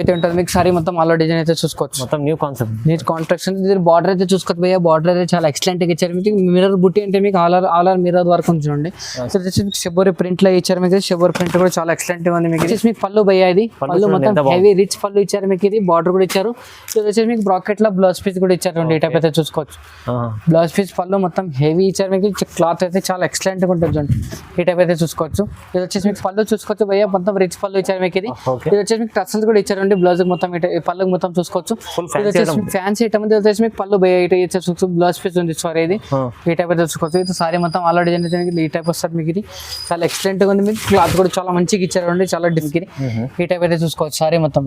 అయితే ఉంటుంది మీకు సారీ మొత్తం ఆల్ డిజైన్ అయితే చూసుకోవచ్చు. మొత్తం న్యూ కాన్సెప్ట్, న్యూ కాంట్రాక్షన్. ఇది బార్డర్ అయితే చూసుకోవచ్చు భయ్యా, బార్డర్ అయితే చాలా ఎక్సలెంట్ గా ఇచ్చారు మీకు. మిర్రర్ బుట్టి అంటే మీకు ఆల్ ఆర్ మిర్రర్ వర్క్ ఉంది చూడండి. మీకు షెబోరి ప్రింట్ లో ఇచ్చారు మీకు. షెబోరి ప్రింట్ కూడా చాలా ఎక్సలెంట్ గా ఉంది మీకు. మీకు పళ్ళు భయ్యా, ఇది పళ్ళు మొత్తం హెవీ రిచ్ పళ్ళు ఇచ్చారు మీకు. ఇది బార్డర్ కూడా ఇచ్చారు. ఇది వచ్చేసి మీకు బ్రాకెట్ లో బ్లౌజ్ పీస్ కూడా ఇచ్చారు. ఈ టైప్ అయితే చూసుకోవచ్చు. బ్లౌజ్ పీస్ పళ్ళు మొత్తం హెవీ ఇచ్చారు మీకు. క్లాత్ అయితే చాలా ఎక్సలెంట్ గా ఉంటుంది చూడండి. ఈ టైప్ అయితే చూసుకోవచ్చు. ఇది వచ్చేసి మీకు పళ్ళు చూసుకోవచ్చు భయ్యా, మొత్తం రిచ్ పళ్ళు ఇచ్చారు మీకు. ఇది వచ్చేసి మీకు టసల్స్ కూడా ఇచ్చారండి బ్లౌజ్ మొత్తం. పళ్ళకి మొత్తం చూసుకోవచ్చు. ఫ్యాన్సీ ఐటమ్ వచ్చేసి మీకు పళ్ళు భయ్యా ఇటు ఇచ్చేసి బ్లౌజ్ పీస్ ఉంది. సారీ ఇది ఈ టైప్ అయితే చూసుకోవచ్చు. ఇది సారీ మొత్తం ఆల్ డిజైన్ అయితే ఈ టైప్ వస్తుంది మీకు. ఇది చాలా ఎక్సలెంట్ గా ఉంది మీకు. క్లాత్ కూడా చాలా మంచిగా ఇచ్చారండి, చాలా డిఫిక్. ఈ టైప్ అయితే చూసుకోవచ్చు. సారీ మొత్తం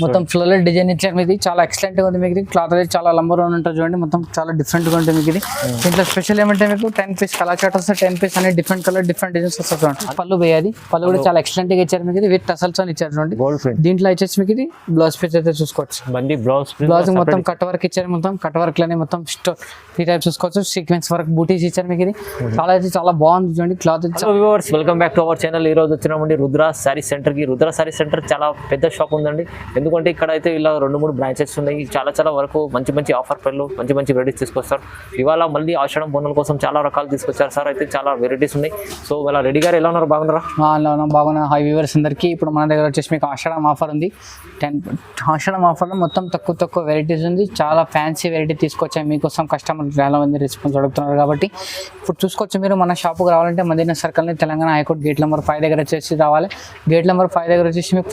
మొత్తం ఫ్లోరల్ డిజైన్ ఇచ్చారు మీకు. చాలా ఎక్సలెంట్ గా ఉంది మీకు. క్లాత్ అయితే చాలా లంబర్ ఉంటుంది చూడండి. మొత్తం చాలా డిఫరెంట్ గా ఉంటుంది మీకు. ఇది దీంట్లో స్పెషల్ ఏమంటే మీకు 10 పీస్ కలర్ చార్ట్ వస్తే 10 పీస్ అనేది డిఫరెంట్ కలర్ డిఫరెంట్ డిజైన్స్ వస్తుంది చూడండి. పళ్ళు భయ్యాది పళ్ళు కూడా చాలా ఎక్సలెంట్ గా ఇచ్చారు మీకు. విత్ టసల్స్ అని ఇచ్చారు చూడండి. దీంట్లో వచ్చేసి మీకు ఇది బ్లౌజ్ పీస్ అయితే చూసుకోవచ్చు. బ్లౌజ్ మొత్తం కట్ వర్క్ ఇచ్చారు. మొత్తం కట్ వర్క్ లోనే మొత్తం ఈ టైప్ చూసుకోవచ్చు. సీక్వెన్స్ వర్క్ బూటీస్ ఇచ్చారు మీకు. ఇది చాలా అయితే చాలా బాగుంది చూడండి. Cloth welcome back to our channel. ఈ రోజు వచ్చినామండి రుద్ర సారీ సెంటర్ కి. రుద్ర సారీ సెంటర్ చాలా పెద్ద షాప్ ఉందండి. ఎందుకంటే ఇక్కడ అయితే ఇలా 2-3 బ్రాంచెస్ ఉన్నాయి. చాలా వరకు మంచి ఆఫర్ పైలు మంచి వెరైటీస్ తీసుకొస్తారు. ఇవాళ మళ్ళీ ఆషాఢం బోనాల కోసం చాలా రకాలు తీసుకొచ్చారు సార్. అయితే చాలా వెరైటీస్ ఉన్నాయి. సో ఇలా రెడీ గారు ఎలా ఉన్నారు? బాగున్నారా? బాగున్నా. హై వ్యూవర్స్ అందరికీ ఇప్పుడు మన దగ్గర వచ్చేసి మీకు ఆషాఢం ఆఫర్ ఉంది. ఆషాఢం ఆఫర్లో మొత్తం తక్కువ వెరైటీస్ ఉంది. చాలా ఫ్యాన్సీ వెరైటీ తీసుకొచ్చాయి మీకోసం. కస్టమర్ చాలా మంది రెస్పాన్స్ అడుగుతున్నారు కాబట్టి ఇప్పుడు చూసుకోవచ్చు. మీరు మన షాపుకి రావాలంటే మదీనా సర్కిల్ని తెలంగాణ హైకోర్టు గేట్ నెంబర్ 5 దగ్గర వచ్చేసి రావాలి. గేట్ నెంబర్ 5 దగ్గర వచ్చేసి మీకు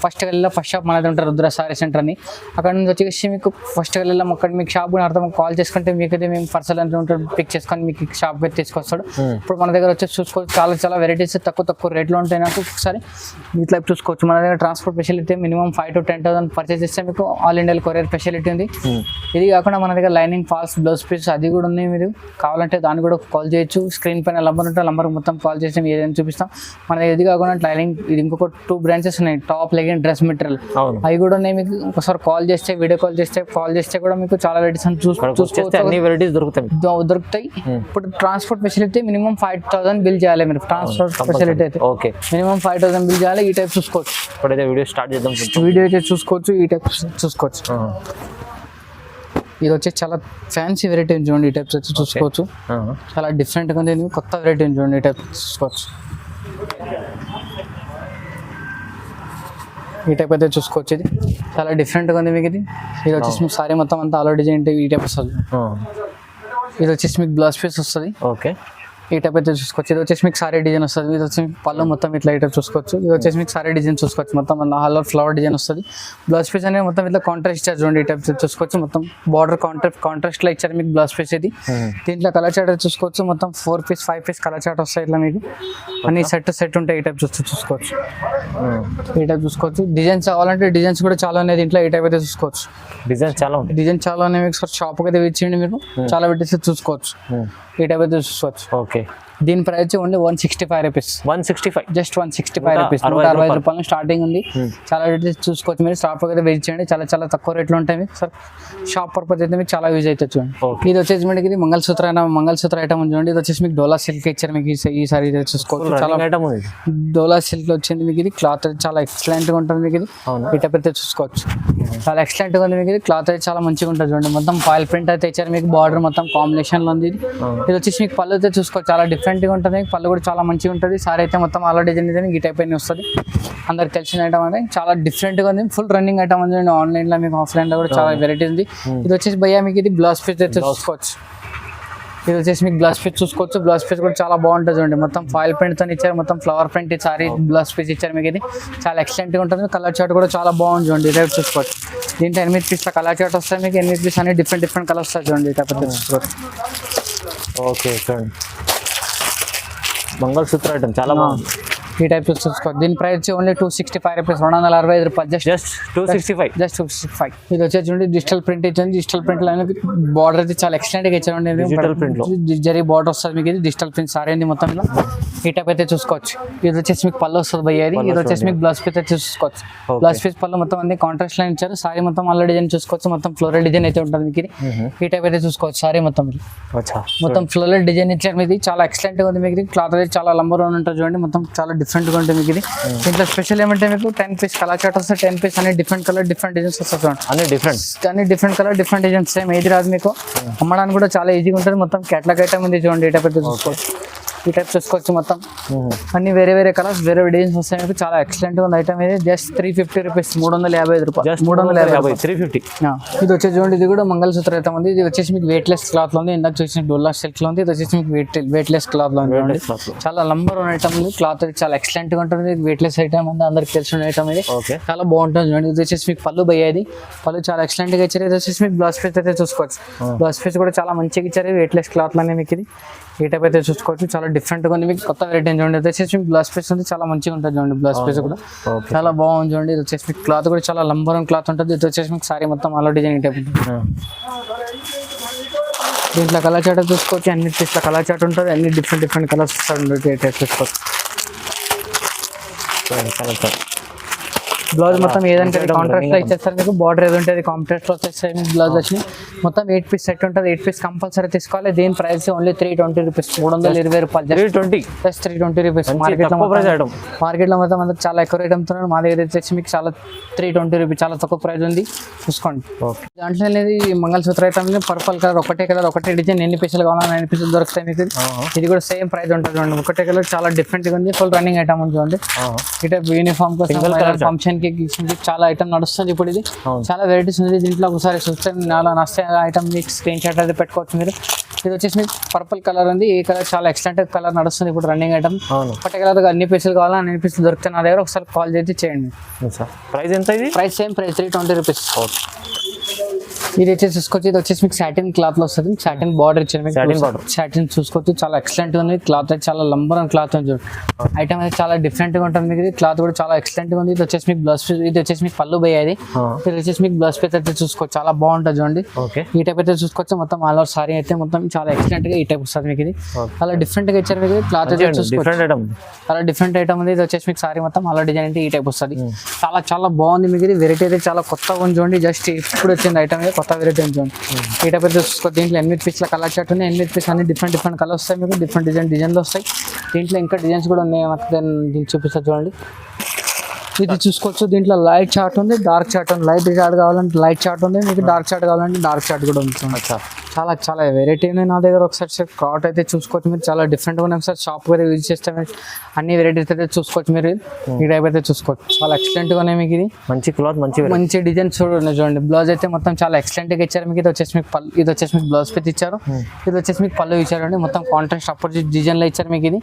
ఫస్ట్ వెళ్ళి ఫస్ట్ షాప్ మనది ఉంటారు రుద్ర సారీ సెంటర్ అని. అక్కడ నుంచి వచ్చేసి మీకు ఫస్ట్ వెళ్ళి అక్కడ మీకు షాప్ అర్థం కాల్ చేసుకుంటే మీకు అయితే మేము పర్సనల్ అంటే ఉంటాడు పిక్ చేసుకొని మీకు షాప్ అయితే తీసుకొస్తాడు. ఇప్పుడు మన దగ్గర వచ్చేసి చూసుకోవచ్చు. చాలా వెరైటీస్ తక్కువ రేట్లో ఉంటాయి. నాకు ఒకసారి ఇట్లా చూసుకోవచ్చు. మన దగ్గర transport facility minimum 5,000 to 10,000 purchase చేస్తే మీకు ఆల్ ఇండియా కొరియర్ ఫెసిలిటీ ఉంది. ఇది కాకుండా మన దగ్గర లైనింగ్ ఫాల్స్ బ్లౌజ్ పీస్ అది కూడా ఉంది. మీరు కావాలంటే దాన్ని కూడా కాల్ చేయొచ్చు. స్క్రీన్ పైన నంబర్ ఉంటే నంబర్ మొత్తం కాల్ చేసి ఏదైనా చూపిస్తాం. మన దగ్గర ఇది కాకుండా లైనింగ్ ఇది ఇంకొక 2 బ్రాంచెస్ ఉన్నాయి. టాప్ లెగిన్ డ్రెస్ మెటీరియల్ అవి కూడా ఉన్నాయి. మీకు ఒకసారి కాల్ చేస్తే వీడియో కాల్ చేస్తే కూడా మీకు చాలా వెరైటీస్ వెరైటీస్ దొరుకుతాయి. ఇప్పుడు ట్రాన్స్పోర్ట్ ఫెసిలిటీ మినిమం 5,000 బిల్ చేయాలి. మీరు ట్రాన్స్పోర్ట్ ఫెసిలిటీ అయితే మినిమం 5,000 బిల్ చేయాలి. ఈ టైప్ చూసుకోవచ్చు. ఇప్పుడైతే వీడియో స్టార్ట్ చేద్దాం. వీడియో అయితే చూసుకోవచ్చు. ఈ టైప్ చూసుకోవచ్చు. ఇది వచ్చి చాలా ఫ్యాన్సీ వెరైటీ చూడండి. ఈ టైప్స్ వచ్చి చూసుకోవచ్చు. చాలా డిఫరెంట్గా ఉంది. కొత్త వెరైటీ చూడండి. ఈ టైప్ చూసుకోవచ్చు. ఈ టైప్ అయితే చూసుకోవచ్చు. ఇది చాలా డిఫరెంట్గా ఉంది మీకు. ఇది వచ్చేసి మీకు సారీ మొత్తం అంతా ఆల్ డిజైన్ ఈ టైప్ వస్తుంది. ఇది వచ్చేసి మీకు బ్లౌజ్ పీస్ వస్తుంది. ఓకే. ఈ టైప్ అయితే చూసుకోవచ్చు. ఇది వచ్చేసి మీకు సారీ డిజైన్ వస్తుంది. ఇది వచ్చి పళ్ళు మొత్తం ఇట్లా ఈ టైప్ చూసుకోవచ్చు. ఇది వచ్చేసి మీకు సారీ డిజైన్ చూసుకోవచ్చు. మొత్తం ఆల్ ఫ్లవర్ డిజైన్ వస్తుంది. బ్లౌజ్ పీస్ అనేది మొత్తం ఇట్లా కాంట్రాస్ట్ ఇచ్చారు చూడండి. ఈ టైప్ చూసుకోవచ్చు. మొత్తం బార్డర్ కాంట్రాస్ట్ లో ఇచ్చారు మీకు బ్లౌజ్ పీస్. ఇది దీంట్లో కలర్ చార్ట్ చూసుకోవచ్చు. మొత్తం 4 పీస్ 5 పీస్ కలర్ చార్ట్ వస్తాయి. ఇట్లా మీకు అన్ని సెట్ ఉంటాయి. ఈ టైప్ చూసుకోవచ్చు. ఈ టైప్ చూసుకోవచ్చు. డిజైన్స్ కావాలంటే డిజైన్స్ కూడా చాలా ఉన్నాయి దీంట్లో. ఈ టైప్ అయితే చూసుకోవచ్చు. డిజైన్ చాలా ఉన్నాయి. మీకు షాప్కి అయితే ఇచ్చేయండి. మీరు చాలా పెట్టేసి చూసుకోవచ్చు. ఈ టైప్ అయితే చూసుకోవచ్చు. ఓకే. దీని price only 165 rupees. 165 just 165 rupees. 160 రూపాయలు స్టార్టింగ్ ఉంది. చాలా రేట్ చూసుకోవచ్చు. మీరు షాప్ అయితే విజిట్ చేయండి. చాలా తక్కువ రేట్లో ఉంటాయి మీకు. సార్ షాప్ పర్పస్ అయితే మీకు చాలా యూజ్ అవుతుంది చూడండి. ఇది వచ్చేసి మీకు ఇది మంగళసూత్ర ఐటమ్ ఉంది చూడండి. ఇది వచ్చేసి మీకు డోలా సిల్క్ ఇచ్చారు మీకు. ఈసారి చూసుకోవచ్చు. చాలా డోలా సిల్క్ వచ్చింది మీకు. ఇది క్లాత్ చాలా ఎక్సలెంట్ గా ఉంటుంది మీకు. ఇది ఈ టైప్ అయితే చూసుకోవచ్చు. చాలా ఎక్సలెంట్ గా ఉంది మీకు. ఇది క్లాత్ అయితే చాలా మంచిగా ఉంటుంది చూడండి. మొత్తం ఫాయిల్ ప్రింట్ అయితే ఇచ్చారు మీకు. బార్డర్ మొత్తం కాంబినేషన్ లో ఉంది. ఇది వచ్చేసి మీకు పళ్ళు అయితే చూసుకోవచ్చు. చాలా డిఫరెంట్ గా ఉంటుంది. పళ్ళు కూడా చాలా మంచిగా ఉంటుంది. సారీ అయితే మొత్తం ఆల్ డిజైన్ ఈ టైప్ అయినా వస్తుంది. అందరికి తెలిసిన ఐటమ్ అంటే చాలా డిఫరెంట్ గా ఉంది. ఫుల్ రన్నింగ్ ఐటమ్ ఉంది. ఆన్లైన్ లో మీకు ఆఫ్లైన్ లో కూడా చాలా వెరైటీ ఉంది. ఇది వచ్చేసి భయ్యా మీకు ఇది బ్లౌజ్ పీస్ అయితే చూసుకోవచ్చు. ఇది వచ్చేసి మీకు బ్లౌజ్ పీస్ చూసుకోవచ్చు. బ్లౌజ్ పీస్ కూడా చాలా బాగుంటుంది చూడండి. మొత్తం ఫాయిల్ ప్రింట్ తో ఇచ్చారు. మొత్తం flower print sari blouse piece ఇచ్చారు మీకు. ఇది చాలా ఎక్సలెంట్ గా ఉంటుంది. కలర్ చార్ట్ కూడా చాలా బాగుంది చూడండి. రేట్ చూసుకోవచ్చు. దీంట్లో 8 పీస్ల కలర్ చార్ట్ వస్తాయి మీకు. 8 పీస్ అన్ని డిఫరెంట్ కలర్స్ వస్తాయి చూడండి. చూసుకోవచ్చు. ఓకే చూడండి. మంగళసూత్ర ఐటమ్ చాలా బాగుంది. ఈ టైప్ చూసుకోవచ్చు. దీని ప్రైస్ ఓన్లీ 265 రూపీస్. 265 రూపాయలు. జస్ట్ 265. ఇది వచ్చేసి చూడండి డిజిటల్ ప్రింట్ ఇచ్చింది. డిజిటల్ ప్రింట్ లో బార్డర్ అయితే చాలా ఎక్సలెంట్ గా ఇచ్చారండి. డిజిటల్ ప్రింట్ లో జరీ బార్డర్ వస్తుంది మీకు. ఇది డిజిటల్ ప్రింట్ సారీ అండి మొత్తం. ఈ టైప్ అయితే చూసుకోవచ్చు. ఇది వచ్చేసి మీకు పళ్ళు వస్తుంది భయ్యా. ఇది వచ్చేసి మీకు బ్లౌజ్ పీస్ అయితే చూసుకోవచ్చు. బ్లౌజ్ పీస్ పళ్ళు మొత్తం అన్ని కాంట్రాస్ట్ లైన్ ఇచ్చారు. సారీ మొత్తం ఆల్ డిజైన్ చూసుకోవచ్చు. మొత్తం ఫ్లోరల్ డిజైన్ అయితే ఉంటుంది మీకు. ఈ టైప్ అయితే చూసుకోవచ్చు. సారీ మొత్తం ఫ్లోరల్ డిజైన్ ఇచ్చారు మీది. చాలా ఎక్సలెంట్ గా ఉంది మీకు. క్లాత్ అయితే చాలా లంబర్ ఉంటుంది చూడండి. మొత్తం చాలా డిఫరెంట్గా ఉంటుంది మీకు ఇది. దీంట్లో స్పెషల్ ఏమంటే మీకు 10 పీస్ కలర్ చార్ట్ వస్తే 10 పీస్ అన్ని డిఫరెంట్ కలర్ డిఫరెంట్ డిజైన్స్ వస్తాయి చూడండి. అన్ని different colour different designs same ఏది రాదు మీకు. అమ్మడానికి కూడా చాలా ఈజీగా ఉంటుంది. మొత్తం క్యాట్లాగ్ ఐటమ్ ఉంది చూడండి. ఈ టైప్ చూసుకోవచ్చు, ఈ టైప్ చూసుకోవచ్చు. మొత్తం అన్ని వేరే వేరే కలర్స్ వేరే డిజైన్స్ వస్తాయి మీకు. చాలా ఎక్సలెంట్ ఉంది ఐటమ్ ఇది. జస్ట్ 350 రూపీస్, 355 రూపాయలు, 350, 350. ఇది వచ్చేసి చూడండి. ఇది కూడా మంగళసూత్ర ఐటమ్ ఉంది. ఇది వచ్చేసి మీకు వెయిట్ లెస్ క్లాత్ లో ఉంది. ఇందాక చూసిన డోలా సిల్క్ లో ఉంది. ఇది వచ్చేసి మీకు వెయిట్ లెస్ క్లాత్ లో ఉంది. చాలా నంబర్ 1 ఐటమ్ ఉంది. క్లాత్ చాలా ఎక్సలెంట్ గా ఉంటుంది. వెయిట్ లెస్ ఐటమ్ ఉంది, అందరికి తెలిసిన ఐటమ్ ఇది. చాలా బాగుంటుంది చూడండి. ఇది వచ్చేసి మీకు పళ్ళు బయ్యేది. పళ్ళు చాలా ఎక్సలెంట్ గా ఇచ్చారు. ఇది వచ్చేసి మీకు బ్లౌజ్ పీస్ అయితే చూసుకోవచ్చు. బ్లౌజ్ పీస్ కూడా చాలా మంచిగా ఇచ్చారు. వెయిట్ లెస్ క్లాత్ లోనే మీకు ఇది ఈ టైప్ అయితే చూసుకోవచ్చు. చాలా డిఫరెంట్ గా ఉంది. మీకు కొత్త వెరైటీ చూడండి. ఇది వచ్చేసి మీకు బ్లౌజ్ పీస్ ఉంది. చాలా మంచిగా ఉంటుంది చూడండి. బ్లౌజ్ పీస్ కూడా చాలా బాగుంది చూడండి. ఇది వచ్చేసి మీకు క్లాత్ కూడా చాలా నంబర్ 1 క్లాత్ ఉంటుంది. ఇది వచ్చేసి మీకు సారీ మొత్తం అలా డిజైన్ ఈ టైప్ ఉంటుంది. దీంట్లో కలర్ చార్ట్ చూసుకోవచ్చు. అన్ని పీస్ల కలర్ చార్ట్ ఉంటుంది. అన్ని డిఫరెంట్ కలర్స్ చూసుకోవచ్చు. బ్లౌజ్ మొత్తం ఏదంటే కాంట్రాక్ట్ లో ఇచ్చేస్తారు మీకు. బార్డర్ ఏది ఉంటుంది కాంట్రాక్ట్ లో వచ్చేస్తాయి మీకు. బ్లౌజ్ వచ్చి మొత్తం 8 పీస్ సెట్ ఉంటుంది. 8 పీస్ కంపల్సరీ తీసుకోవాలి. దీని ప్రైస్ ఓన్లీ 320 రూపీస్, 320 రూపాయలు. 320 రూపీస్. మార్కెట్ లో మొత్తం అందరూ చాలా ఎక్కువ రేట్ అమ్ముతున్నారు. మా దగ్గర వచ్చేసి మీకు చాలా 320 రూపీస్, చాలా తక్కువ ప్రైస్ ఉంది, చూసుకోండి. దాంట్లో అనేది మంగళసూత్ర ఐటమ్ పర్పల్ కలర్, ఒకటే డిజైన్. ఎన్ని పీసులు కావాలన్నా 9 పీసులు దొరుకుతాయి మీకు. ఇది కూడా సేమ్ ప్రైస్ ఉంటుంది చూడండి. ఒకటే కలర్ చాలా డిఫరెంట్ గా ఉంది. ఫుల్ రన్నింగ్ ఐటమ్ ఉంది చూడండి. ఇటు యూనిఫామ్ కోసం ఫంక్షన్ చాలా ఐటమ్ నడుస్తుంది ఇప్పుడు. ఇది చాలా వెరైటీస్ ఉంది. దీంట్లో ఒకసారి చూస్తే చాలా నచ్చే ఐటమ్ మీకు స్క్రీన్ షాట్ అయితే పెట్టుకోవచ్చు మీరు. ఇది వచ్చేసి మీకు పర్పుల్ కలర్ ఉంది. ఈ కలర్ చాలా ఎక్సలెంట్ కలర్ నడుస్తుంది ఇప్పుడు రన్నింగ్ ఐటమ్. పర్టికులర్ గా అన్ని పీసులు కావాలా, అన్ని పీసులు దొరుకుతాయి నా దగ్గర. ఒకసారి కాల్ చేసి చేయండి. ప్రైస్ ఎంత? ఇది ప్రైస్ సేమ్ ప్రైస్ 320 రూపీస్. ఇది వచ్చేసి చూసుకోవచ్చు. ఇది వచ్చేసి మీకు సాటిన్ క్లాత్ లో వస్తుంది. సాటిన్ బార్డర్ ఇచ్చారు మీకు. సాటిన్ చూసుకోవచ్చు. చాలా ఎక్సలెంట్ ఉంది. క్లాత్ అయితే చాలా నంబర్ 1 క్లాత్ ఉంది. ఐటమ్ అయితే చాలా డిఫరెంట్ గా ఉంటుంది మీకు. క్లాత్ కూడా చాలా ఎక్సలెంట్ గా ఉంది. ఇది వచ్చేసి మీకు బ్లౌజ్ పీస్. ఇది వచ్చేసి మీకు పళ్ళు బయ్యేది. ఇది వచ్చేసి మీకు బ్లౌజ్ పీస్ అయితే చూసుకోవచ్చు. చాలా బాగుంటుంది చూడండి. ఈ టైప్ అయితే చూసుకోవచ్చు. మొత్తం ఆల్ ఓవర్ సారీ అయితే మొత్తం చాలా ఎక్సలెంట్ గా ఈ టైప్ వస్తుంది మీకు. ఇది చాలా డిఫరెంట్ గా ఇచ్చారు మీకు. క్లాత్ అయితే చూసుకోవచ్చు. చాలా డిఫరెంట్ ఐటమ్ ఉంది. ఇది వచ్చేసి మీకు సారీ మొత్తం అలా డిజైన్ అయితే ఈ టైప్ వస్తుంది. చాలా బాగుంది మీకు. ఇది వెరైటీ అయితే చాలా కొత్తగా ఉంది చూడండి. జస్ట్ ఇప్పుడు వచ్చింది ఐటమ్, కొత్త వెరైటీ చూడండి. ఈ టైప్ అయితే చూసుకోవచ్చు. దీంట్లో 8 పీస్ల కలర్ చార్ట్ ఉంది. 8 పీస్ అన్ని డిఫరెంట్ కలర్స్ వస్తాయి మీకు. డిఫరెంట్ డిజైన్లు వస్తాయి. దీంట్లో ఇంకా డిజైన్స్ కూడా ఉన్నాయి. దీన్ని చూపిస్తా చూడండి. ఇది చూసుకోవచ్చు. దీంట్లో లైట్ చార్ట్ ఉంది, డార్క్ చార్ట్ ఉంది. లైట్ చార్ట్ కావాలంటే లైట్ చార్ట్ ఉంది మీకు. డార్క్ చార్ట్ కావాలంటే డార్క్ చార్ట్ కూడా ఉంది. చాలా వెరైటీ ఉన్నాయి నా దగ్గర. ఒకసారి క్లాత్ అయితే చూసుకోవచ్చు మీరు. చాలా డిఫరెంట్గా ఉన్నాయి. ఒకసారి షాప్ కూడా యూజ్ చేస్తే అన్ని వెరైటీస్ అయితే చూసుకోవచ్చు మీరు. ఈ టైప్ అయితే చూసుకోవచ్చు. చాలా ఎక్సలెంట్ గా ఉన్నాయి మీకు. ఇది మంచి క్లాత్, మంచి డిజైన్స్ చూడండి. బ్లౌజ్ అయితే మొత్తం చాలా ఎక్సలెంట్ గా ఇచ్చారు మీకు. ఇది వచ్చేసి మీకు పళ్ళు, ఇది వచ్చేసి మీకు బ్లౌజ్ పీస్ ఇచ్చారు. ఇది వచ్చేసి మీకు పళ్ళు ఇచ్చారు. మొత్తం కాంట్రాస్ట్ అపోజిట్ డిజైన్ లో ఇచ్చారు మీకు. ఇది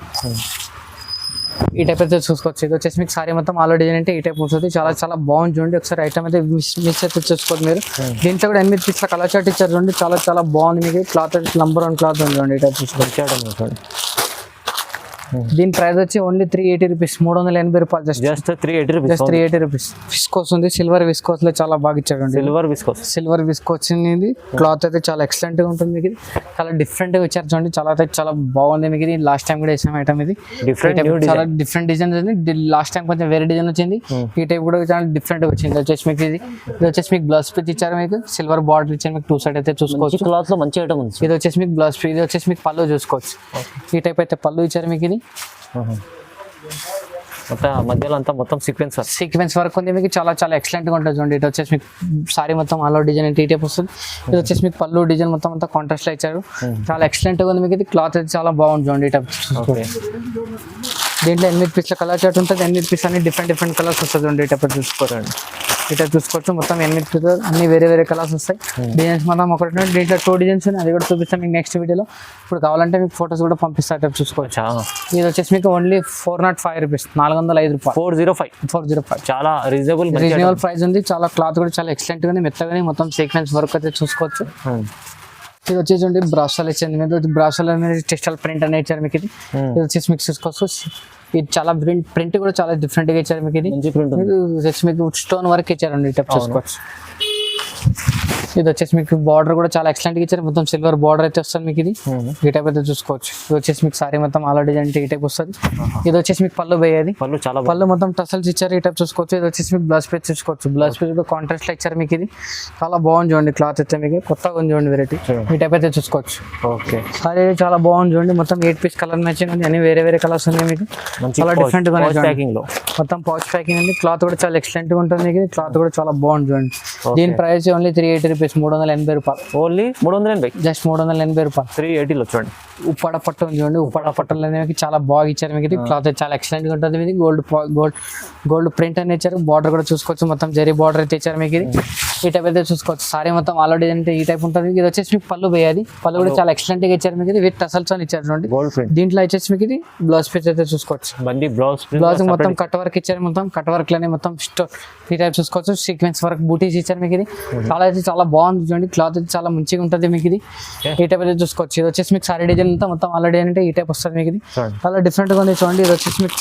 ఈ టైప్ అయితే చూసుకోవచ్చు. ఇది వచ్చేసి మీకు సారీ మొత్తం ఆల్ డిజైన్ అంటే ఈ టైప్ వస్తుంది. చాలా బాగుంది చూడండి. ఒకసారి ఐటమ్ అయితే మిస్ అయితే చూసుకోవచ్చు మీరు. దీంట్లో కూడా 8 పీస్ల కలర్ చార్ట్ ఇచ్చారు చూడండి. చాలా బాగుంది మీకు. క్లాత్ అయితే నంబర్ 1 క్లాత్ ఉంది చూడండి. ఈ టైప్ చూసుకోవచ్చు. దీని ప్రైస్ వచ్చి ఓన్లీ 380 రూపీస్, 380 రూపాయలు. Just 380 rupees. విస్కోస్ ఉంది. సిల్వర్ విస్కోస్ లో చాలా బాగా ఇచ్చాడు. సిల్వర్ విస్కోస్ ఇది. క్లాత్ అయితే చాలా ఎక్సలెంట్ గా ఉంటుంది మీకు. చాలా డిఫరెంట్ గా ఇచ్చారు చూడండి. చాలా బాగుంది మీకు. ఇది లాస్ట్ టైం కూడా వేసాం ఐటమ్. ఇది చాలా డిఫరెంట్ డిజైన్ వచ్చింది. లాస్ట్ టైం కొంచెం వేరే డిజైన్ వచ్చింది. ఈ టైప్ కూడా చాలా డిఫరెంట్ గా వచ్చింది. వచ్చేసి మీకు ఇది వచ్చేసి మీకు బ్లౌజ్ పీస్ ఇచ్చారు మీకు. సిల్వర్ బార్డర్ ఇచ్చారు మీకు. 2 సైడ్ అయితే చూసుకోవచ్చు. క్లాత్ లో మంచి ఐటమ్ ఉంది. ఇది వచ్చేసి మీకు బ్లౌజ్ పీస్. ఇది వచ్చేసి మీకు పళ్ళు చూసుకోవచ్చు. ఈ టైప్ అయితే పళ్ళు ఇచ్చారు మీకు. ఇది మొత్తం మధ్యలో అంతా మొత్తం సీక్వెన్స్ వర్క్ ఉంది మీకు. చాలా ఎక్సలెంట్ గా ఉంటుంది చూడండి. ఇది వచ్చేసి మీకు సారీ మొత్తం ఆల్ ఓవర్ డిజైన్ ఈ టైప్ వస్తుంది. ఇది వచ్చేసి మీకు పళ్ళు డిజైన్ మొత్తం అంతా కాంట్రాస్ట్ లో ఇచ్చారు. చాలా ఎక్సలెంట్ గా ఉంది మీకు. ఇది క్లాత్ అయితే చాలా బాగుంది చూడండి. ఈ టైప్ దీంట్లో 8 పీస్ల కలర్ చార్ట్ ఉంటుంది. 8 పీస్ అన్ని డిఫరెంట్ కలర్స్ వస్తుంది చూడండి. ఈ టైప్ చూసుకోరండి. ఇట్లా చూసుకోవచ్చు. మొత్తం 8 పీస్ అన్ని వేరే కలర్స్ వస్తాయి. డిజైన్స్ మొత్తం ఒకటి. దీంట్లో 2 డిజైన్స్ ఉన్నాయి. అది కూడా చూపిస్తాను మీకు నెక్స్ట్ వీడియోలో. ఇప్పుడు కావాలంటే మీకు ఫోటోస్ కూడా పంపిస్తా టైప్ చూసుకోవచ్చు. ఇది వచ్చేసి మీకు ఓన్లీ 405 రూపీస్, 405 రూపాయలు. 405 చాలా రీజనబుల్ ప్రైస్ ఉంది. చాలా క్లాత్ కూడా చాలా ఎక్సలెంట్ గా మెత్తగానే మొత్తం సీక్వెన్స్ వర్క్ అయితే చూసుకోవచ్చు. ఇది వచ్చేసి బ్రాసోల్ ఇచ్చింది మీద. బ్రాసోల్ అనేది టెక్స్టైల్ ప్రింట్ అనేది ఇచ్చారు మీకు. ఇది వచ్చేసి మీకు చూసుకోవచ్చు. ఇది చాలా ప్రింట్ కూడా చాలా డిఫరెంట్ గా ఇచ్చారు మీకు. ఇది వచ్చేసి మీకు స్టోన్ వర్క్ ఇచ్చారండి. ఈ టైప్ చూసుకోవచ్చు. ఇది వచ్చేసి మీకు బార్డర్ కూడా చాలా ఎక్సలెంట్ గా ఇచ్చారు, మొత్తం సిల్వర్ బార్డర్ అయితే వస్తుంది మీకు ఇది. ఈ టైప్ అయితే చూసుకోవచ్చు. ఇది వచ్చేసి మీకు సారీ మొత్తం ఆల్ డిజైన్ ఈ టైప్ వస్తుంది. ఇది వచ్చేసి మీకు పళ్ళు పోయేది, పళ్ళు చాలా పళ్ళు మొత్తం టసల్స్ ఇచ్చారు ఈ టైప్ చూసుకోవచ్చు. ఇది వచ్చేసి మీకు బ్లౌజ్ పీస్ చూసుకోవచ్చు, బ్లౌజ్ పీస్ కూడా కాంట్రాస్ట్ లో ఇచ్చారు మీకు ఇది. చాలా బాగుంది చూడండి, క్లాత్ అయితే మీకు కొత్తగా ఉంది చూడండి, వెరైటీ ఈ టైప్ అయితే చూసుకోవచ్చు. ఓకే, సారీ చాలా బాగుంది చూడండి, మొత్తం 8 పీస్ కలర్ మ్యాచింగ్ ఉంది, అన్ని వేరే వేరే కలర్స్ ఉన్నాయి మీకు. చాలా డిఫరెంట్ గా ప్యాకింగ్ లో మొత్తం పౌచ్ ప్యాకింగ్ ఉంది. క్లాత్ కూడా చాలా ఎక్సలెంట్ గా ఉంటుంది మీకు, క్లాత్ కూడా చాలా బాగుంది చూడండి. దీని ప్రైస్ ఓన్లీ 380 రూపీస్, 380 రూపాయలు. ఓన్లీ 380, జస్ట్ 380 రూపాయలు. 380 లో చూడండి. ఉప్పాడ పట్టు ఉంది చూడండి, ఉప్పాడ పట్టులో మీకు చాలా బాగా ఇచ్చారు మీకు ఇది. క్లాత్ చాలా ఎక్సలెంట్ గా ఉంటుంది మీకు. గోల్డ్ ప్రింట్ అని ఇచ్చారు, బార్డర్ కూడా చూసుకోవచ్చు, మొత్తం జరీ బార్డర్ అయితే ఇచ్చారు మీకు ఇది. ఈ టైప్ అయితే చూసుకోవచ్చు. సారీ మొత్తం ఆల్రెడీ అంటే ఈ టైప్ ఉంటుంది. ఇది వచ్చేసి మీకు పళ్ళు పోయేది, పళ్ళు కూడా చాలా ఎక్సలెంట్ గా ఇచ్చారు మీకు ఇది, విత్ టసల్స్ అని ఇచ్చారు చూడండి. గోల్డ్ ప్రింట్ దీంట్లో వచ్చేసి మీకు ఇది బ్లౌజ్ పీస్ అయితే చూసుకోవచ్చు. బండి బ్లౌజ్ మొత్తం కట్ వర్క్ ఇచ్చారు, మొత్తం కట్ వర్క్ లోనే మొత్తం ఈ టైప్ చూసుకోవచ్చు. సీక్వెన్స్ వర్క్ బూటీస్ ఇచ్చారు మీకు ఇది. చాలా బాగుంది చూడండి, క్లాత్ అయితే చాలా మంచిగా ఉంటుంది మీకు ఇది. ఈ టైప్ అయితే చూసుకోవచ్చు. ఇది వచ్చేసి మీకు సారీ డిజైన్ అంతా మొత్తం ఆల్రెడీ అంటే ఈ టైప్ వస్తుంది మీకు ఇది. చాలా డిఫరెంట్ గా ఉంది చూడండి. ఇది వచ్చేసి మీకు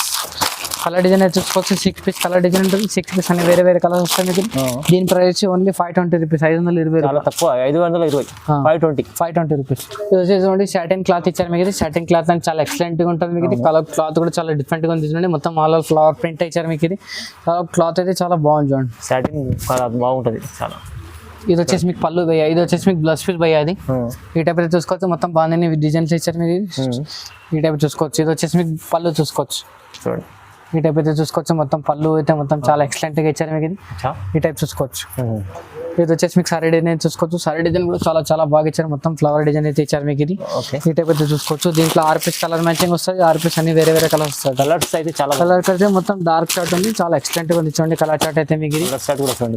కలర్ డిజైన్ అయితే చూసుకోవచ్చు. 6 పీస్ కలర్ డిజైన్ ఉంటుంది, 6 పీస్ అన్ని వేరే వేరే కలర్స్ వస్తాయి మీకు. దీని ప్రైస్ ఓన్లీ 520 రూపీస్, 520. చాలా తక్కువ, 520, 520 రూపీస్. ఇది వచ్చేసి సాటిన్ క్లాత్ ఇచ్చారు మీకు. సాటిన్ క్లాత్ అని చాలా ఎక్సలెంట్ గా ఉంటుంది మీకు. కలర్ క్లాత్ కూడా చాలా డిఫరెంట్ గా ఉంది చూడండి, మొత్తం ఆల్ ఫ్లవర్ ప్రింట్ ఇచ్చారు మీకు ఇది. క్లాత్ అయితే చాలా బాగుంది చూడండి, సాటిన్ బాగుంటుంది చాలా. ఇది వచ్చేసి మీకు పళ్ళు భయ్య, ఇది వచ్చేసి మీకు బ్లౌజ్ పీస్ భయ్య. అది ఈ టైప్ అయితే చూసుకోవచ్చు, మొత్తం బాగానే డిజైన్స్ ఇచ్చారు మీకు. ఈ టైప్ చూసుకోవచ్చు. ఇది వచ్చేసి మీకు పళ్ళు చూసుకోవచ్చు చూడండి. ఈ టైప్ అయితే చూసుకోవచ్చు, మొత్తం పళ్ళు అయితే మొత్తం చాలా ఎక్సలెంట్ గా ఇచ్చారు మీకు ఇది. ఈ టైప్ చూసుకోవచ్చు. ఇది వచ్చేసి మీకు సారీ డిజైన్ చూసుకోవచ్చు. సారీ డిజైన్ కూడా చాలా బాగా ఇచ్చారు, మొత్తం ఫ్లవర్ డిజైన్ అయితే ఇచ్చారు మీకు ఇది. ఈ టైప్ అయితే చూసుకోవచ్చు. దీంట్లో 6 పీస్ కలర్ మ్యాచింగ్ వస్తుంది, 6 పీస్ అన్ని వేరే వేరే కలర్స్ వస్తాయి. కలర్స్ అయితే చాలా కలర్స్ అయితే మొత్తం డార్క్ చార్ట్ ఉంది, చాలా ఎక్సలెంట్ గా ఉంది చూడండి కలర్ చార్ట్ అయితే మీకు ఇది.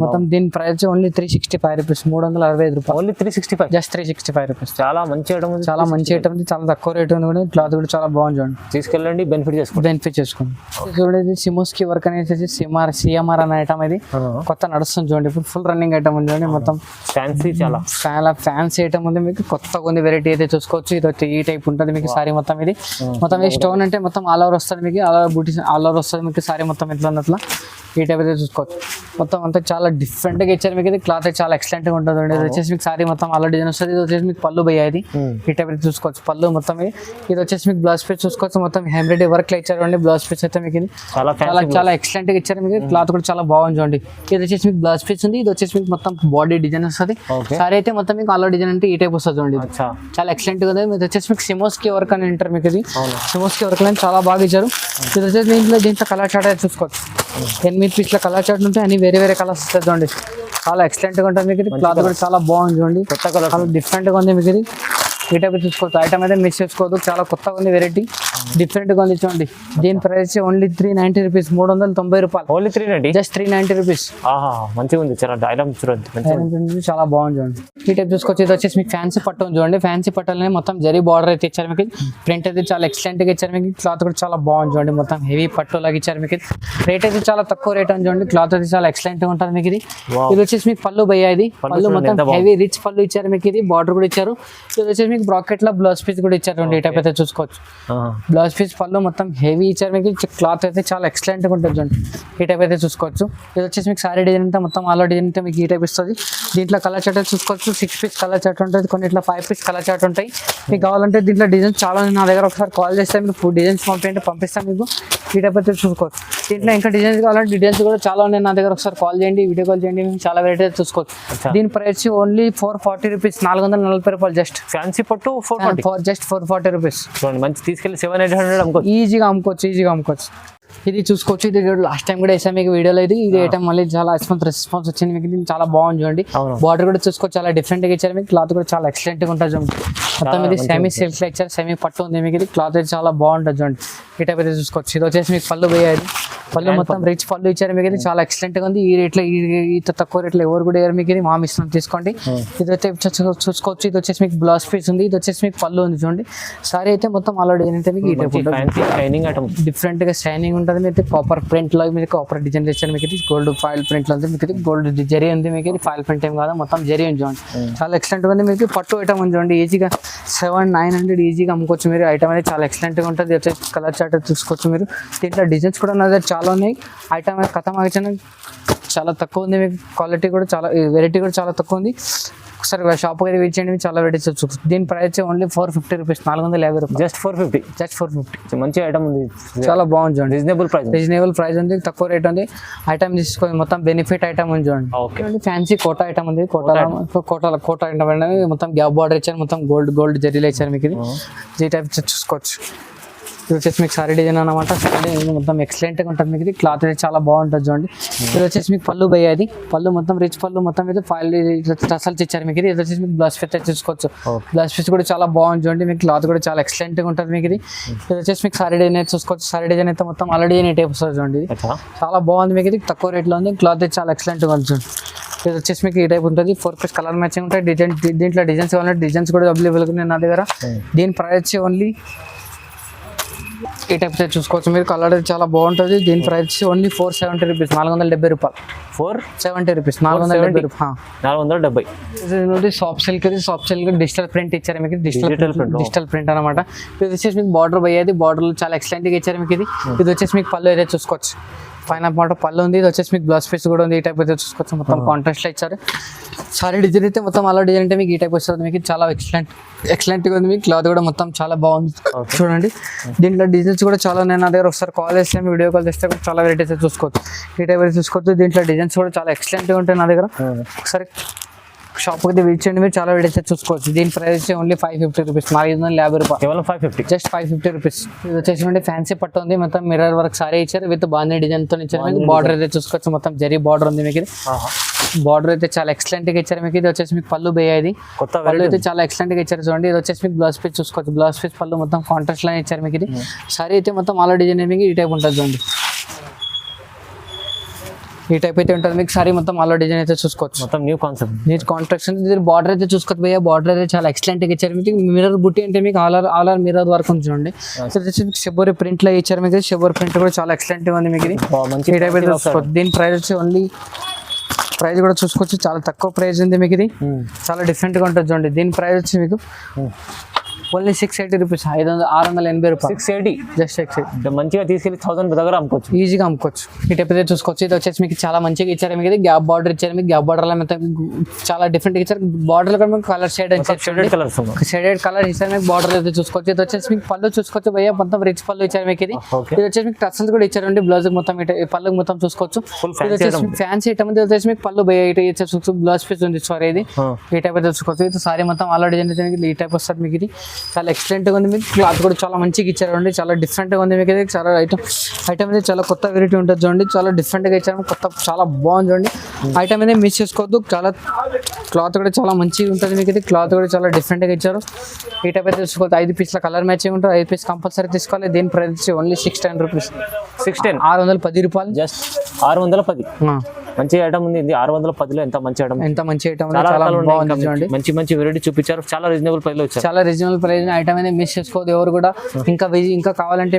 మొత్తం దీని ప్రైస్ ఓన్లీ 365 రూపీస్, 365 రూపాయలు. Only 365, just 365 rupees. చాలా మంచి ఐటమ్ ఉంది, చాలా మంచి ఐటమ్ ఉంది, చాలా తక్కువ రేట్ ఉంది కూడా. క్లాత్ కూడా చాలా బాగుంది చూడండి, తీసుకెళ్ళండి, బెనిఫిట్ చేసుకోండి. చూడండి సిమోస్కి వర్క్ అనేది సిఎంఆర్ అనే ఐటమ్ ఇది కొత్త నడుస్తుంది చూడండి, ఇప్పుడు ఫుల్ రన్నింగ్ ఐటమ్ ఉంది చూడండి. మొత్తం ఫ్యాన్సీ, చాలా ఫ్యాన్సీ ఐటమ్ ఉంది మీకు, కొత్తగా ఉంది వెరైటీ అయితే చూసుకోవచ్చు. ఇది వచ్చి ఈ టైప్ ఉంటుంది మీకు సారీ మొత్తం ఇది. మొత్తం ఈ స్టోన్ అంటే మొత్తం ఆల్ ఓవర్ వస్తుంది మీకు, ఆల్ ఓవర్ బూటీస్ ఆల్ ఓవర్ వస్తుంది మీకు సారీ మొత్తం ఎట్లా అట్లా. ఈ టైప్ అయితే చూసుకోవచ్చు. మొత్తం అంతా చాలా డిఫరెంట్ గా ఇచ్చారు మీకు ఇది. క్లాత్ అయితే చాలా ఎక్సలెంట్ గా ఉంటుంది. ఇది వచ్చేసి మీకు సారీ మొత్తం ఆల్ డిజైన్ వస్తుంది. ఇది వచ్చేసి మీకు పళ్ళు భయ్య ఇది. ఈ టైప్ అయితే చూసుకోవచ్చు, పళ్ళు మొత్తం ఇది వచ్చేసి మీకు బ్లౌజ్ పీస్ చూసుకోవచ్చు, మొత్తం ఎంబ్రాయిడరీ వర్క్ లో ఇచ్చారు అండి. బ్లౌజ్ పీస్ అయితే మీకు ఇది చాలా ఎక్సలెంట్ గా ఇచ్చారు మీకు. క్లాత్ కూడా చాలా బాగుంది చూడండి. ఇది వచ్చేసి మీకు బ్లౌజ్ పీస్ ఉంది. ఇది వచ్చేసి మీకు మొత్తం బాడీ డిజైన్ వస్తుంది. సారీ అయితే మొత్తం మీకు ఆల్ డిజైన్ అంటే ఈ టైప్ వస్తుంది చూడండి, చాలా ఎక్సలెంట్ గా ఉంది. ఇది వచ్చేసి మీకు సిమోస్కి వర్క్ అని అంటారు మీకు ఇది. సిమోస్కి వర్క్ అని చాలా బాగా ఇచ్చారు. ఇది వచ్చేసి దీంట్లో కలర్ చార్ట్ అయితే చూసుకోవచ్చు. 8 పీస్ల కలర్ చార్ట్ ఉంటాయి, అన్ని వేరే వేరే కలర్స్ వస్తాయి చూడండి, చాలా ఎక్సలెంట్ గా ఉంటుంది మీకు. క్లాత్ కూడా చాలా బాగుంది చూడండి, కొత్త కలర్ చాలా డిఫరెంట్ గా ఉంది మీకు ఇది. ఈ టైప్ చూసుకోవచ్చు. ఐటమ్ అయితే మిక్స్ చేసుకోవద్దు, చాలా కొత్తగా ఉంది వెరైటీ, డిఫరెంట్ గా ఉంది చూడండి. దీని ప్రైస్ ఓన్లీ 390 రూపీస్, 390 రూపాయలు. Only 390, just 390 rupees. మంచిగా ఉంది, చాలా బాగుంది చూడండి. ఈ టైప్ చూసుకోవచ్చు. ఇది వచ్చేసి మీకు ఫ్యాన్సీ పట్టు ఉంది చూడండి. ఫ్యాన్సీ పట్టులోనే మొత్తం జరీ బార్డర్ అయితే ఇచ్చారు మీకు. ప్రింట్ అయితే చాలా ఎక్సలెంట్ గా ఇచ్చారు మీకు. క్లాత్ కూడా చాలా బాగుంది చూడండి, మొత్తం హెవీ పట్టు లాగా ఇచ్చారు మీకు. రేట్ అయితే చాలా తక్కువ రేట్ అని చూడండి. క్లాత్ అయితే చాలా ఎక్సలెంట్ గా ఉంటుంది మీకు ఇది. ఇది వచ్చేసి మీకు పళ్ళు భయ్య ఇది. పళ్ళు మొత్తం హెవీ రిచ్ పళ్ళు ఇచ్చారు మీకు ఇది. బార్డర్ కూడా ఇచ్చారు. ఇది వచ్చేసి మీకు బ్రాకెట్ లో బ్లౌజ్ పీస్ కూడా ఇచ్చారు. ఈ టైప్ అయితే చూసుకోవచ్చు. బ్లౌజ్ పీస్ పళ్ళు మొత్తం హెవీ ఇచ్చారు మీకు. క్లాత్ అయితే చాలా ఎక్సలెంట్ గా ఉంటుంది చూడండి. ఈ టైప్ అయితే చూసుకోవచ్చు. ఇది వచ్చేసి మీకు సారీ డిజైన్ అంతా మొత్తం ఆల్ డిజైన్ అయితే మీకు ఈ టైప్ ఇస్తుంది. దీంట్లో కలర్ చార్ట్ చూసుకోవచ్చు. 6 పీస్ కలర్ చార్ట్ ఉంటుంది, కొన్ని ఇట్లా 5 పీస్ కలర్ చార్ట్ ఉంటాయి. మీకు కావాలంటే దీంట్లో డిజైన్స్ చాలా నా దగ్గర ఒకసారి కాల్ చేస్తే మీకు డిజైన్స్ పంపిస్తాను మీకు. ఈ టైప్ అయితే చూసుకోవచ్చు. దీంట్లో ఇంకా డిజైన్స్ కావాలంటే డిజైన్స్ కూడా చాలా ఉన్నాయి నా దగ్గర, ఒకసారి కాల్ చేయండి, వీడియో కాల్ చేయండి, చాలా వెరైటీ చూసుకోవచ్చు. దీని ప్రైస్ ఓన్లీ 440 రూపీస్, 440 రూపాయలు. జస్ట్ ఫ్యాన్సీ పట్టు 440, జస్ట్ 440 రూపీస్. మంచి తీసుకెళ్ళి 700-800 అమ్ముకోవచ్చు, ఈజీగా అమ్ముకోవచ్చు. ఇది చూసుకోవచ్చు. ఇది లాస్ట్ టైం కూడా వేసాం మీకు వీడియోలో. ఇది ఐటమ్ మళ్ళీ చాలా రెస్పాన్స్ వచ్చింది మీకు. ఇది చాలా బాగుంది చూడండి. బార్డర్ కూడా చూసుకోవచ్చు, చాలా డిఫరెంట్ గా ఇచ్చారు మీకు. క్లాత్ కూడా చాలా ఎక్సలెంట్ గా ఉంటుంది చూడండి. మొత్తం ఇది సెమీ సిల్క్ ఇచ్చారు, సెమీ పట్టు ఉంది మీకు. ఇది క్లాత్ అయితే చాలా బాగుంటుంది చూడండి. ఈ టైప్ అయితే చూసుకోవచ్చు. ఇది వచ్చేసి మీకు పళ్ళు పోయాది. పళ్ళు మొత్తం రిచ్ పళ్ళు ఇచ్చారు మీకు. ఇది చాలా ఎక్సలెంట్ గా ఉంది. ఈ రేట్లో ఇంత తక్కువ రేట్లో ఎవరు కూడా వేయరు మీకు. ఇది మా ఇష్టం, తీసుకోండి. ఇది అయితే చూసుకోవచ్చు. ఇది వచ్చేసి మీకు బ్లౌజ్ పీస్ ఉంది. ఇది వచ్చేసి మీకు పళ్ళు ఉంది చూడండి. సారీ అయితే మొత్తం ఆల్రెడీ ఏంటంటే మీకు ఈ టైప్ ఉంటుంది, డిఫరెంట్ గా షైనింగ్ ఉంటుంది. మీకు కాపర్ ప్రింట్ లో మీకు కాపర్ డిజైన్ ఇచ్చారు మీకు. ఇది గోల్డ్ ఫాయిల్ ప్రింట్ లో ఉంది మీకు. ఇది గోల్డ్ జరీ ఉంది మీకు. ఇది ఫాయిల్ ప్రింట్ ఏం కాదు, మొత్తం జరీ ఉంది చూడండి. చాలా ఎక్సలెంట్ గా ఉంది మీకు. పట్టు ఐటమ్ ఉంది చూడండి. ఈజీగా 700-900 ఈజీగా అమ్ముకోవచ్చు మీరు. ఐటమ్ అనేది చాలా ఎక్సలెంట్ గా ఉంటుంది. వచ్చేసి కలర్ చార్ట్ చూసుకోవచ్చు మీరు. దీంట్లో డిజైన్స్ కూడా నా దగ్గర చాలా ఉన్నాయి. ఐటమ్ కథ మార్చిన చాలా తక్కువ ఉంది, మీకు క్వాలిటీ కూడా చాలా వెరైటీ కూడా చాలా తక్కువ ఉంది. ఒకసారి షాప్కి అయితే విజిట్ చేయండి, చాలా వెరైటీస్ వచ్చు. దీని ప్రైస్ ఓన్లీ 450 రూపీస్, 450 రూపాయలు. జస్ట్ 450. జస్ట్ 450. మంచి ఐటమ్ ఉంది, చాలా బాగుంది చూడండి. రీజనబుల్ ప్రైస్ ఉంది, తక్కువ రేట్ ఉంది. ఐటమ్ తీసుకోండి, మొత్తం బెనిఫిట్ ఐటమ్ ఉంది చూడండి. ఓకే. ఫ్యాన్సీ కోటా ఐటమ్ ఉంది. కోటా ఐటమ్ అనేది మొత్తం గ్యాప్ బార్డర్ ఇచ్చారు, మొత్తం గోల్డ్ జరీలో ఇచ్చారు మీకు. ఇది ఈ టైప్ చూసుకోవచ్చు. ఇది వచ్చేసి మీకు సారీ డిజైన్ అనమాట. సారీ మొత్తం ఎక్సలెంట్గా ఉంటుంది మీకు. ఇది క్లాత్ అయితే చాలా బాగుంటుంది చూడండి. ఇది వచ్చేసి మీకు పళ్ళు భయ్య, పళ్ళు మొత్తం రిచ్ పళ్ళు, మొత్తం ఇది ఫైల్ టసల్స్ ఇచ్చారు మీకు. ఇది వచ్చేసి మీకు బ్లౌజ్ పీస్ చూసుకోవచ్చు. బ్లౌజ్ పీస్ కూడా చాలా బాగుంది చూడండి. మీకు క్లాత్ కూడా చాలా ఎక్సలెంట్గా ఉంటుంది మీకు. ఇది వచ్చేసి మీకు సారీ డిజైన్ అయితే చూసుకోవచ్చు. సారీ డిజైన్ అయితే మొత్తం ఆల్రెడీ ఈ టైప్ వస్తుంది చూడండి. చాలా బాగుంది మీకు. ఇది తక్కువ రేట్లో ఉంది, క్లాత్ అయితే చాలా ఎక్సలెంట్గా ఉంది చూడండి. ఇది వచ్చేసి మీకు ఈ టైప్ ఉంటుంది. 4 పీస్ కలర్ మ్యాచింగ్ ఉంటాయి. దీంట్లో డిజైన్స్ కావాలంటే డిజైన్స్ కూడా అవైలబుల్గా ఉన్నాయి నా దగ్గర. దీని ప్రైస్ ఓన్లీ ఈ టైప్ చూసుకోవచ్చు మీరు. కలర్ చాలా బాగుంటుంది. దీని ప్రైస్ ఓన్లీ 470 రూపీస్, 470 రూపాయలు. 470 రూపీస్, 470 రూపాయలు. 470. సాఫ్ట్ సిల్క్, డిజిటల్ ప్రింట్ ఇచ్చారు మీకు. డిజిటల్ ప్రింట్ అనమాట. ఇది వచ్చేసి మీకు బార్డర్ పోయేది, బార్డర్ చాలా ఎక్సలెంట్గా ఇచ్చారు మీకు. ఇది వచ్చేసి మీకు పళ్ళు అయితే చూసుకోవచ్చు. పైన మాట పళ్ళు ఉంది. ఇది వచ్చేసి మీకు బ్లౌజ్ పీస్ కూడా ఉంది. ఈ టైప్ అయితే చూసుకోవచ్చు. మొత్తం కాంట్రాస్ట్ లో ఇచ్చారు. సారీ డిజైన్ అయితే మొత్తం అలా డిజైన్ అంటే మీకు ఈ టైప్ వస్తుంది మీకు. చాలా ఎక్సలెంట్గా ఉంది మీకు. క్లాత్ కూడా మొత్తం చాలా బాగుంది చూడండి. దీంట్లో డిజైన్స్ కూడా చాలా ఉన్నాయి నా దగ్గర. ఒకసారి కాల్ చేస్తే వీడియో కాల్ చేస్తే కూడా చాలా వెరైటీస్ అయితే చూసుకోవచ్చు. ఈ టైప్ అయితే చూసుకోవచ్చు. దీంట్లో డిజైన్స్ కూడా చాలా ఎక్సలెంట్గా ఉంటాయి నా దగ్గర. ఒకసారి షాప్కి అయితే విజిట్ చేయండి, మీరు చాలా వెరైటీస్ చూసుకోవచ్చు. దీని ప్రైస్ ఓన్లీ 550 రూపీస్, 450 రూపాయలు. కేవలం 550, జస్ట్ 550 రూపీస్. ఇది వచ్చేసి ఫ్యాన్సీ పట్టు ఉంది, మొత్తం మిర్రర్ వర్క్ సారీ ఇచ్చారు విత్ బాందీ డిజైన్ తో ఇచ్చారు. బార్డర్ అయితే చూసుకోవచ్చు, మొత్తం జరీ బార్డర్ ఉంది మీకు. బార్డర్ అయితే చాలా ఎక్సలెంట్ గా ఇచ్చారు మీకు. ఇది వచ్చేసి మీకు పళ్ళు బేయ, ఇది పళ్ళు అయితే చాలా ఎక్సలెంట్ గా ఇచ్చారు చూడండి. ఇది వచ్చేసి మీకు బ్లౌజ్ పీస్ చూసుకోవచ్చు. బ్లౌజ్ పీస్ పళ్ళు మొత్తం కాంట్రాస్ట్ లో ఇచ్చారు మీకు. ఇది సారీ అయితే మొత్తం ఆల్ డిజైన్ మీకు ఈ టైప్ ఉంటుంది చూడండి. ఈ టైప్ అయితే ఉంటుంది మీకు. సారీ మొత్తం ఆల్ డిజైన్ అయితే చూసుకోవచ్చు. మొత్తం new concept, new contraction. Border అయితే చూసుకోవచ్చు భయ్య. బార్డర్ అయితే చాలా ఎక్సలెంట్ గా ఇచ్చారు మీకు. మిర్రర్ బుట్టి అంటే మీకు ఆల్ ఆర్ మిర్రర్ వర్క్ ఉంది చూడండి. మీకు షెబోరి ప్రింట్ లో ఇచ్చారు మీకు. షెబోరి ప్రింట్ కూడా చాలా ఎక్సలెంట్ గా ఉంది మీకు. ఈ టైప్ అయితే చూసుకోవచ్చు. దీని ప్రైస్ వచ్చి ఓన్లీ ప్రైస్ కూడా చూసుకోవచ్చు, చాలా తక్కువ ప్రైస్ ఉంది మీకు. ఇది చాలా డిఫరెంట్ గా ఉంటుంది చూడండి. దీని ప్రైస్ వచ్చి మీకు ఓన్లీ 680 రూపీస్, 680 రూపాయలు. 680, జస్ట్ 680. మంచిగా తీసుకెళ్ళి 1000 దగ్గర అమ్ముకోవచ్చు, ఈజీగా అమ్ముకోవచ్చు. ఈ టైప్ అయితే చూసుకోవచ్చు. ఇది వచ్చేసి మీకు చాలా మంచిగా ఇచ్చారు మీకు. ఇది గ్యాప్ బార్డర్ ఇచ్చారు మీకు. గ్యాప్ బార్డర్ చాలా డిఫరెంట్ ఇచ్చారు. బార్డర్ కూడా మీకు కలర్ షేడ్ షేడెడ్ కలర్ ఇచ్చారు మీకు. బార్డర్ అయితే చూసుకోవచ్చు. ఇది వచ్చేసి మీకు పళ్ళు చూసుకోవచ్చు భయ్య, మొత్తం రిచ్ పళ్ళు ఇచ్చారు మీకు. ఇది వచ్చేసి మీకు టసల్స్ కూడా ఇచ్చారండి. బ్లౌజ్ మొత్తం పళ్ళు మొత్తం చూసుకోవచ్చు. ఇది వచ్చేసి ఫ్యాన్సీ ఐటమ్. ఇది వచ్చేసి మీకు పళ్ళు భయ్య ఇటు చూసుకోవచ్చు. బ్లౌజ్ పీస్ ఉంది సారీ. ఇది ఈ టైప్ అయితే చూసుకోవచ్చు. ఇది సారీ మొత్తం ఆల్ డిజైన్ అయితే ఈ టైప్ వస్తుంది మీకు. ఇది చాలా ఎక్సలెంట్గా ఉంది మీకు. క్లాత్ కూడా చాలా మంచిగా ఇచ్చారండి. చాలా డిఫరెంట్గా ఉంది మీకు. ఇది చాలా ఐటమ్ అయితే చాలా కొత్త వెరైటీ ఉంటుంది చూడండి. చాలా డిఫరెంట్గా ఇచ్చారు, కొత్త చాలా బాగుంది చూడండి. ఐటమ్ అనేది మిస్ చేసుకోవద్దు. చాలా క్లాత్ కూడా చాలా మంచిగా ఉంటుంది మీకు. ఇది క్లాత్ కూడా చాలా డిఫరెంట్గా ఇచ్చారు. ఈ టైప్ అయితే తీసుకోవచ్చు. 5 పీస్ల కలర్ మ్యాచింగ్ ఉంటుంది. 5 పీస్ కంపల్సరీ తీసుకోవాలి. దీని ప్రైస్ ఓన్లీ 610 రూపీస్, 610 రూపాయలు. జస్ట్ 610. మంచి ఐటమ్ ఉంది. ఇది 610లో ఎంత మంచి ఐటమ్, మంచి ఐటమ్. చాలా బాగుంది చూడండి. మంచి వెరైటీ చూపించారు. చాలా రీజనబుల్ ప్రైస్ లో వచ్చారు. చాలా రీజనబుల్ ప్రైస్. ఐటమ్ అనేది మిస్ చేసుకోవద్దు ఎవరు కూడా. ఇంకా కావాలంటే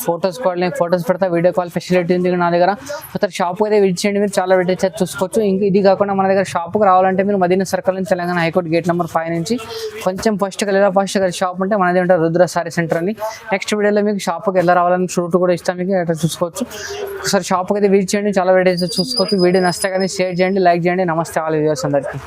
ఫోటోస్ ఫోటోస్ పెడతా. వీడియో కాల్ ఫెసిలిటీ ఉంది నా దగ్గర. ఒకసారి షాప్ అయితే విజిట్ చేయండి, మీరు చాలా వెరైటీస్ చూసుకోవచ్చు. ఇంకా ఇది కాకుండా మన దగ్గర షాప్కి రావాలంటే మీరు మదీనా సర్కిల్ నుంచి తెలంగాణ హైకోర్టు గేట్ నెంబర్ 5 నుంచి కొంచెం ఫస్ట్ షాప్ ఉంటే మనది ఉంటుంది రుద్ర సారీ సెంటర్ అని. నెక్స్ట్ వీడియోలో మీకు షాప్కి ఎలా రావాలని షూట్ కూడా ఇస్తాం మీకు, అట్లా చూసుకోవచ్చు. ఒకసారి షాప్కి అయితే విజిట్ చేయండి, చాలా వెరైటీస్ చూసుకోవచ్చు. వీడియో నచ్చితే కానీ షేర్ చేయండి, లైక్ చేయండి. నమస్తే ఆల్ వ్యూవర్స్ అందరికీ.